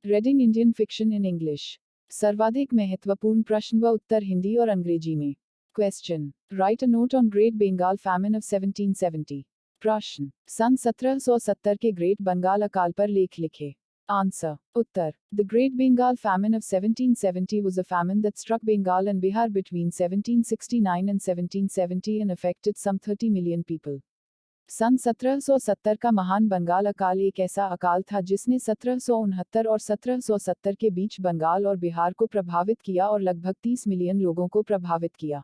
Reading Indian fiction in English. सर्वाधिक महत्वपूर्ण प्रश्न व उत्तर हिंदी और अंग्रेजी में। Question, write a note on great Bengal famine of 1770। प्रश्न, सन 1770 के ग्रेट बंगाल अकाल पर लेख लिखे। आंसर, उत्तर, the great Bengal famine of 1770 was a famine that struck Bengal and Bihar between 1769 and 1770 and affected some 30 million people. सन 1770 का महान बंगाल अकाल एक ऐसा अकाल था जिसने 1769 और 1770 के बीच बंगाल और बिहार को प्रभावित किया और लगभग 30 मिलियन लोगों को प्रभावित किया।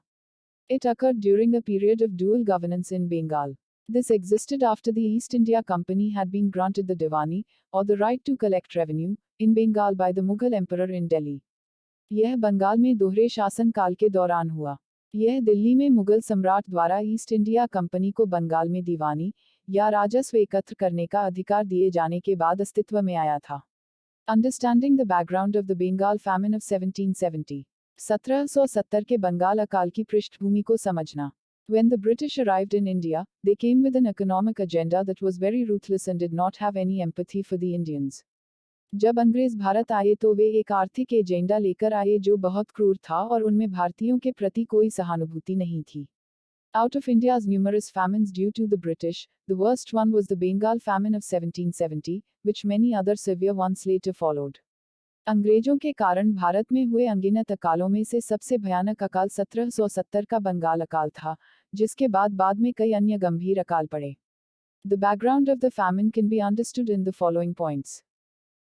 It occurred during a period of dual governance in Bengal. This existed after the East India Company had been granted the Diwani, or the right to collect revenue, in Bengal by the Mughal Emperor in Delhi. यह बंगाल में दोहरे शासन काल के दौरान हुआ। यह दिल्ली में मुगल सम्राट द्वारा ईस्ट इंडिया कंपनी को बंगाल में दीवानी या राजस्व एकत्र करने का अधिकार दिए जाने के बाद अस्तित्व में आया था। Understanding the background of the Bengal famine of 1770। 1770 के बंगाल अकाल की पृष्ठभूमि को समझना। When the British arrived in India, they came with an economic agenda that was very ruthless and did not have any empathy for the Indians. जब अंग्रेज भारत आए तो वे एक आर्थिक एजेंडा लेकर आए जो बहुत क्रूर था और उनमें भारतीयों के प्रति कोई सहानुभूति नहीं थी। Out of India's numerous famines due to the British, the worst one was the Bengal famine of 1770, which many other severe ones later followed. अंग्रेजों के कारण भारत में हुए अनगिनत अकालों में से सबसे भयानक अकाल 1770 का बंगाल अकाल था, जिसके बाद में कई अन्य गंभीर अकाल पड़े। The background of the famine can be understood in the following points.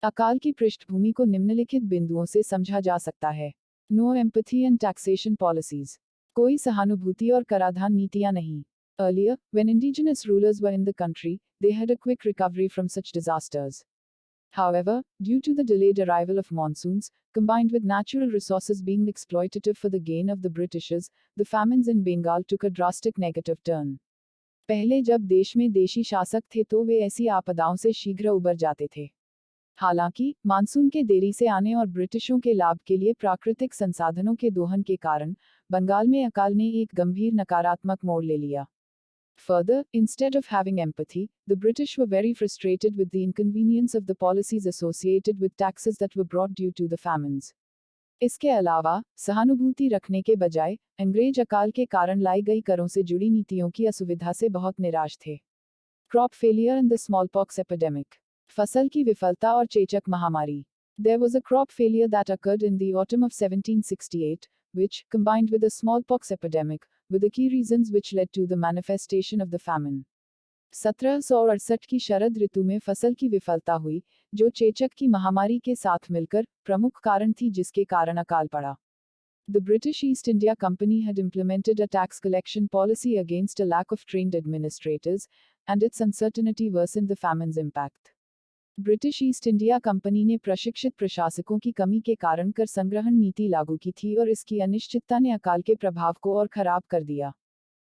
अकाल की पृष्ठभूमि को निम्नलिखित बिंदुओं से समझा जा सकता है। No empathy and taxation policies. कोई सहानुभूति और कराधान नीतियां नहीं। Earlier, when indigenous rulers were in the country, they had a quick recovery from such disasters. However, due to the delayed arrival of monsoons, combined with natural resources being exploitative for the gain of the Britishers, the famines in Bengal took a drastic negative turn. पहले जब देश में देशी शासक थे तो वे ऐसी आपदाओं से शीघ्र उबर जाते थे। हालांकि, मानसून के देरी से आने और ब्रिटिशों के लाभ के लिए प्राकृतिक संसाधनों के दोहन के कारण, बंगाल में अकाल ने एक गंभीर नकारात्मक मोड़ ले लिया। Further, instead of having empathy, the British were very frustrated with the inconvenience of the policies associated with taxes that were brought due to the famines. इसके अलावा, सहानुभूति रखने के बजाय, अंग्रेज अकाल के कारण लाई गई करों से जुड़ी नीतियों की असुविधा से बहुत निराश थे। Crop failure and the smallpox epidemic. फसल की विफलता और चेचक महामारी। There was a crop failure that occurred in the autumn of 1768, which, combined with a smallpox epidemic, were the key reasons which led to the manifestation of the famine. 1768 की शरद ऋतु में फसल की विफलता हुई, जो चेचक की महामारी के साथ मिलकर प्रमुख कारण थी जिसके कारण अकाल पड़ा। The British East India Company had implemented a tax collection policy against a lack of trained administrators, and its uncertainty worsened the famine's impact. British east India company ने प्रशिक्षित प्रशासकों की कमी के कारण कर संग्रहण नीति लागू की थी और इसकी अनिश्चितता ने अकाल के प्रभाव को और खराब कर दिया।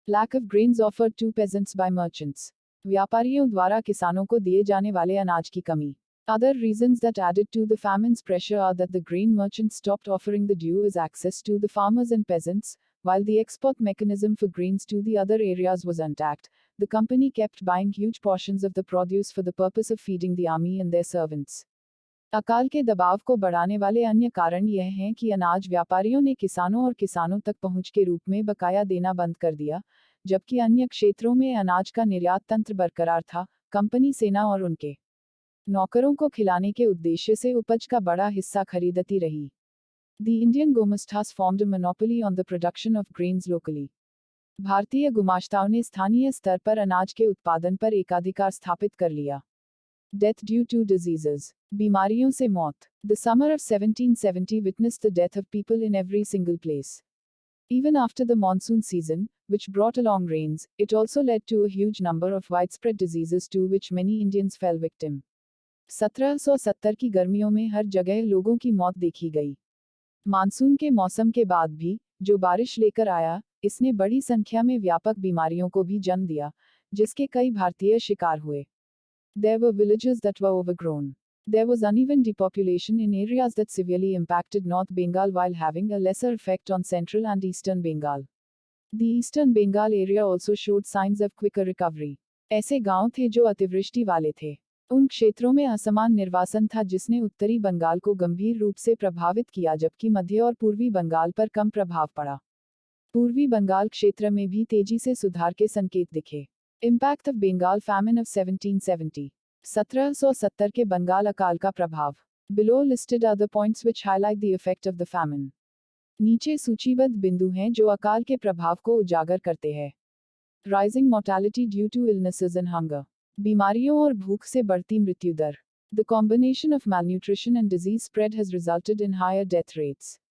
Lack of grains offered to peasants by merchants. व्यापारियों द्वारा किसानों को दिए जाने वाले अनाज की कमी। Other reasons that added to the famine's pressure are that the grain merchants stopped offering the due as access to the farmers and peasants, while the export mechanism for grains to the other areas was intact. The company kept buying huge portions of the produce for the purpose of feeding the army and their servants. अकाल के दबाव को बढ़ाने वाले अन्य कारण यह हैं कि अनाज व्यापारियों ने किसानों और किसानों तक पहुंच के रूप में बकाया देना बंद कर दिया, जबकि अन्य क्षेत्रों में अनाज का निर्यात तंत्र बरकरार था। कंपनी सेना और उनके नौकरों को खिलाने के उद्देश्य से उपज का बड़ा हिस्सा खरीदती रही। The Indian Gomashtas formed a monopoly on the production of grains locally. भारतीय गुमाश्ताओं ने स्थानीय स्तर पर अनाज के उत्पादन पर एकाधिकार स्थापित कर लिया। Death due to diseases. बीमारियों से मौत. The summer of 1770 witnessed the death of people in every single place. Even after the monsoon season, which brought along rains, it also led to a huge number of widespread diseases to which many Indians fell victim. 1770 की गर्मियों में हर जगह लोगों की मौत देखी गई। Monsoon के मौसम के बाद भी, जो बारिश लेकर आया, इसने बड़ी संख्या में व्यापक बीमारियों को भी जन्म दिया, जिसके कई भारतीय शिकार हुए। There were villages that were overgrown. There was uneven depopulation in areas that severely impacted North Bengal while having a lesser effect on central and eastern Bengal. The eastern Bengal area also showed signs of quicker recovery. ऐसे गांव थे जो अतिवृष्टि वाले थे। उन क्षेत्रों में असमान निर्वासन था जिसने उत्तरी बंगाल को गंभीर रूप से प्रभावित किया जबकि मध्य और पूर्वी बंगाल पर कम प्रभाव पड़ा। पूर्वी बंगाल क्षेत्र में भी तेजी से सुधार के संकेत दिखे। Impact of Bengal famine of 1770। 1770 के बंगाल अकाल का प्रभाव। Below listed are the points which highlight the effect of the famine. नीचे सूचीबद्ध बिंदु हैं जो अकाल के प्रभाव को उजागर करते हैं। Rising mortality due to illnesses and hunger. बीमारियों और भूख से बढ़ती मृत्यु दर। The combination of malnutrition and disease spread has resulted in higher death rates.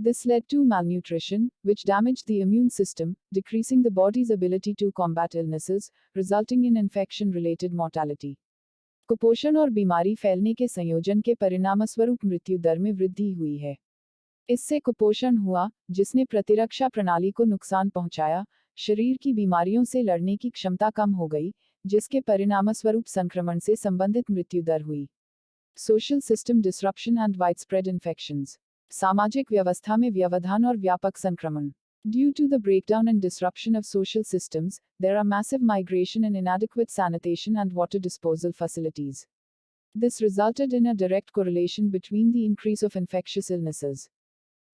This led to malnutrition, which damaged the immune system, decreasing the body's ability to combat illnesses, resulting in infection-related mortality. कुपोषण और बीमारी फैलने के संयोजन के परिणामस्वरूप मृत्यु दर में वृद्धि हुई है। इससे कुपोषण हुआ, जिसने प्रतिरक्षा प्रणाली को नुकसान पहुंचाया, शरीर की बीमारियों से लड़ने की क्षमता कम हो गई, जिसके परिणामस्वरूप संक्रमण से संबंधित मृत्यु दर हुई। Social system disruption and widespread infections. सामाजिक व्यवस्था में व्यवधान और व्यापक संक्रमण। Due to the breakdown and disruption of social systems, there are massive migration and inadequate sanitation and water disposal facilities. This resulted in a direct correlation between the increase of infectious illnesses.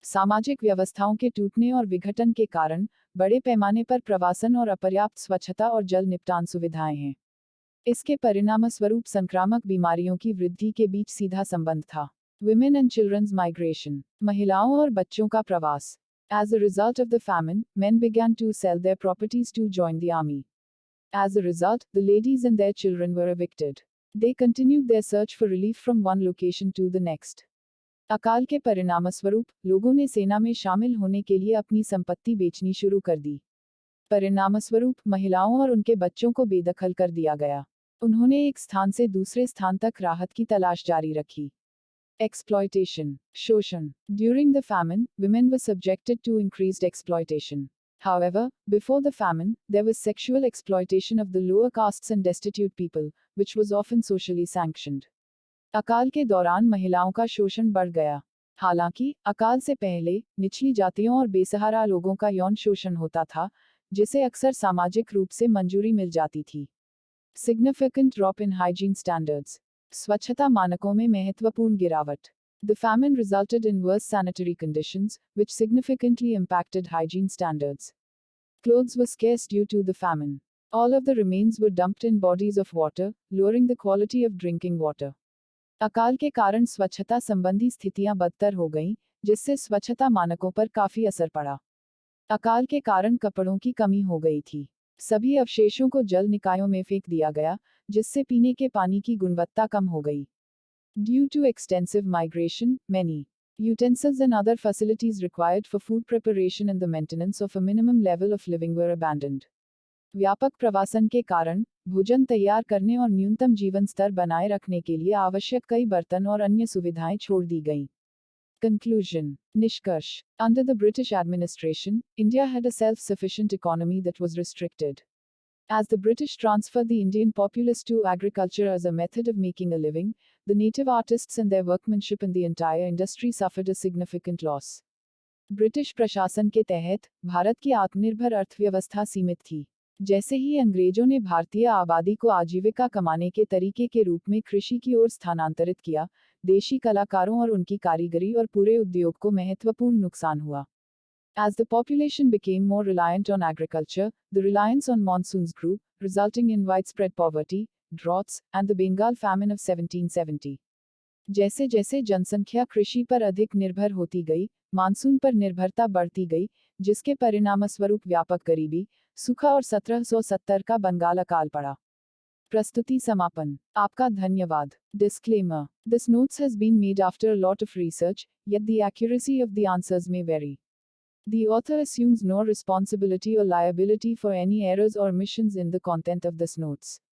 सामाजिक व्यवस्थाओं के टूटने और विघटन के कारण बड़े पैमाने पर प्रवासन और अपर्याप्त स्वच्छता और जल निपटान सुविधाएं हैं। इसके परिणामस्वरूप संक्रामक बीमारियों की वृद्धि के बीच सीधा संबंध था। Women and children's migration. महिलाओं और बच्चों का प्रवास। As a result of the famine, men began to sell their properties to join the army. As a result, the ladies and their children were evicted. They continued their search for relief from one location to the next. अकाल के परिणामस्वरूप लोगों ने सेना में शामिल होने के लिए अपनी संपत्ति बेचनी शुरू कर दी। परिणामस्वरूप महिलाओं और उनके बच्चों को बेदखल कर दिया गया। उन्होंने एक स्थान से दूसरे स्थान तक राहत की तलाश जारी रखी। Exploitation. शोषण. During the famine, women were subjected to increased exploitation. However, before the famine, there was sexual exploitation of the lower castes and destitute people, which was often socially sanctioned. अकाल के दौरान महिलाओं का शोषण बढ़ गया। हालांकि, अकाल से पहले, निचली जातियों और बेसहारा लोगों का यौन शोषण होता था, जिसे अक्सर सामाजिक रूप से मंजूरी मिल जाती थी। Significant drop in hygiene standards. स्वच्छता मानकों में महत्वपूर्ण गिरावट। The famine resulted in worse sanitary conditions, which significantly impacted hygiene standards. Clothes were scarce due to the famine. All of the remains were dumped in bodies of water, lowering the quality of drinking water. अकाल के कारण स्वच्छता संबंधी स्थितियां बदतर हो गईं, जिससे स्वच्छता मानकों पर काफी असर पड़ा। अकाल के कारण कपड़ों की कमी हो गई थी। सभी अवशेषों को जल निकायों में फेंक दिया गया, जिससे पीने के पानी की गुणवत्ता कम हो गई। Due to extensive migration, many utensils and other facilities required for food preparation and the maintenance of a minimum level of living were abandoned. व्यापक प्रवासन के कारण भोजन तैयार करने और न्यूनतम जीवन स्तर बनाए रखने के लिए आवश्यक कई बर्तन और अन्य सुविधाएं छोड़ दी गईं। Conclusion. निष्कर्ष. Under the British administration, India had a self-sufficient economy that was restricted. As the British transferred the Indian populace to agriculture as a method of making a living, the native artists and their workmanship in the entire industry suffered a significant loss. British प्रशासन के तहत भारत की आत्मनिर्भर अर्थव्यवस्था सीमित थी। जैसे ही अंग्रेजों ने भारतीय आबादी को आजीविका कमाने के तरीके के रूप में कृषि की ओर स्थानांतरित किया, देशी कलाकारों और उनकी कारीगरी और पूरे उद्योग को महत्वपूर्ण नुकसान हुआ। As the population became more reliant on agriculture, the reliance on monsoons grew, resulting in widespread poverty, droughts, and the Bengal famine of 1770. जैसे जैसे जनसंख्या कृषि पर अधिक निर्भर होती गई, मानसून पर निर्भरता बढ़ती गई, जिसके परिणामस्वरूप व्यापक गरीबी, सूखा और 1770 का बंगाल अकाल पड़ा। प्रस्तुति समापन। आपका धन्यवाद। Disclaimer. This notes has been made after a lot of research, yet the accuracy of the answers may vary. The author assumes no responsibility or liability for any errors or omissions in the content of this notes.